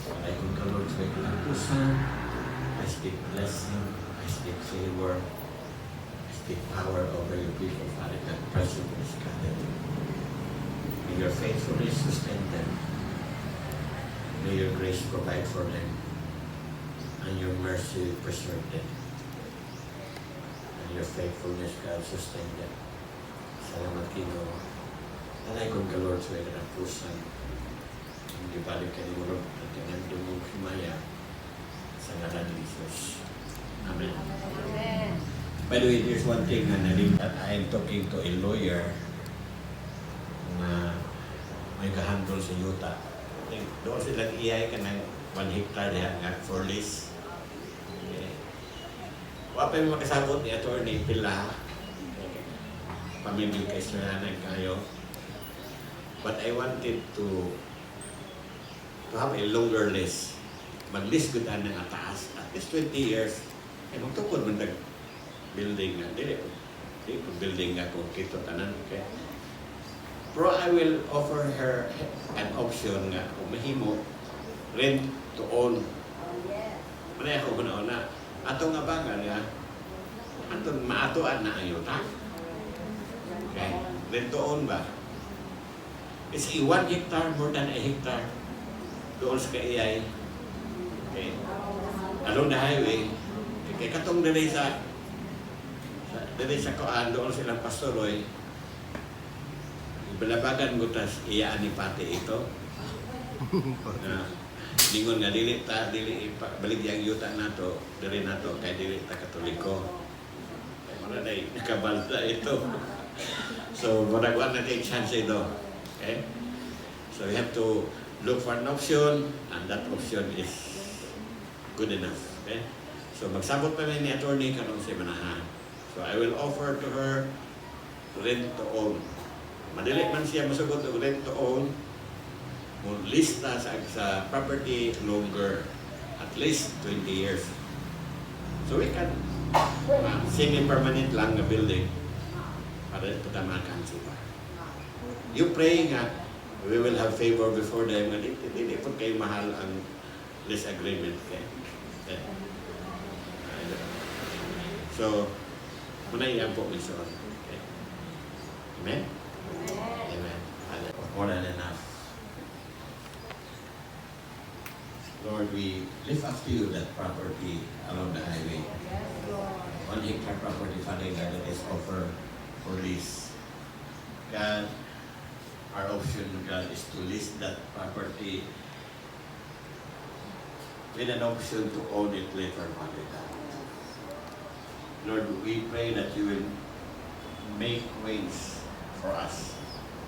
And I can come, Lord, to I speak blessing, I speak favor, I speak power over your people, Father God, presence, God. May your faithfulness sustain them. May your grace provide for them. And your mercy preserve them. And your faithfulness, God, sustain them. Salamat, Ginoo. Alay kong ka, Lord, sa ito ng pusan. Hindi balik ka ni Lord at yung dumong himaya sa ngalan ni Jesus. Amen. Amen. By the way, there's one thing na that I am talking to a lawyer na may kahandol sa yuta. Doon silang iyay ka ng 1 hectare diha nga for lease. Wapa yung makasabot ni attorney pila pamimig kay Siranan kayo. But I wanted to have a longer list. Mag-list ko ng ataas. At least 20 years. Magtukod man building nga. Dili po building nga kung kito tanan. Okay? Pero I will offer her an option nga kung mahimo rent to own. Manay ako una-una. Ato nga baga nga atong maatuan na ang yuta. Okay? Rent to own ba? It's a 1 hectare more than a hectare. Doon sa kaiyay. Okay. Along the highway. Kaya katong dali sa kuan doon silang pastoroy. Balabagan ko tas iyaan ni pati ito. Ningon nga dili balik yang yuta nato, diri nato kay dili ta Katoliko. Kay mara day nakabalta ito. So wala na tay chance ito. Okay? So we have to look for an option and that option is good enough. Okay? So magsabot pa rin ni attorney kanong si manahan. So I will offer to her rent to own. Madili man siya masugot og rent to own. Kung lista sa property longer, at least 20 years. So we can semi-permanent lang na building para patamakan sila. You pray nga, we will have favor before them. Hindi po kayo mahal ang lease agreement. Okay? So, muna yan po mission. Okay? Amen? Amen. More than enough. Lord, we lift up to you that property along the highway. 1 hectare property, Father God, that is offered for lease. God, our option, God, is to lease that property with an option to own it later, Father God. Lord, we pray that you will make ways for us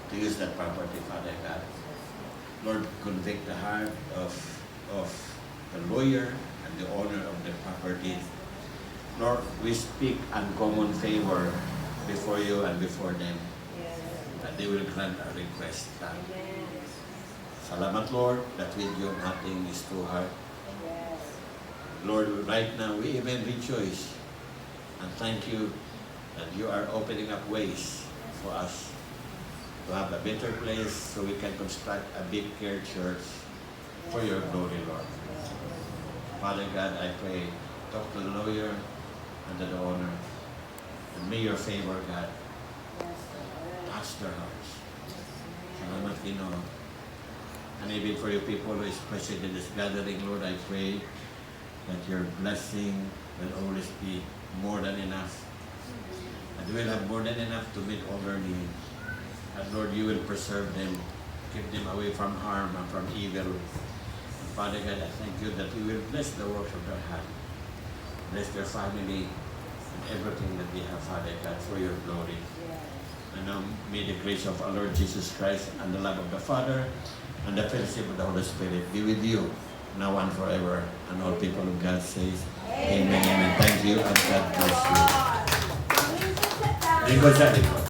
to use that property, Father God. Lord, convict the heart of the lawyer and the owner of the property. Lord, we speak uncommon favor before you and before them. That they will grant our request. Salamat, Lord, that with you nothing is too hard. Lord, right now we even rejoice and thank you that you are opening up ways for us to have a better place so we can construct a big care church for your glory, Lord. Father God, I pray, talk to the lawyer and to the owner, and may your favor, God, touch their hearts. Salamat, Ginoo. And even for your people who is present in this gathering, Lord, I pray that your blessing will always be more than enough. And we will have more than enough to meet all their needs. And Lord, you will preserve them, keep them away from harm and from evil. And Father God, I thank you that you will bless the works of their hand. Bless their family and everything that they have, Father God, for your glory. And now may the grace of our Lord Jesus Christ and the love of the Father and the fellowship of the Holy Spirit be with you now and forever. And all people of God says, Amen. Amen. Thank you and God bless you. Lingkod sa likod.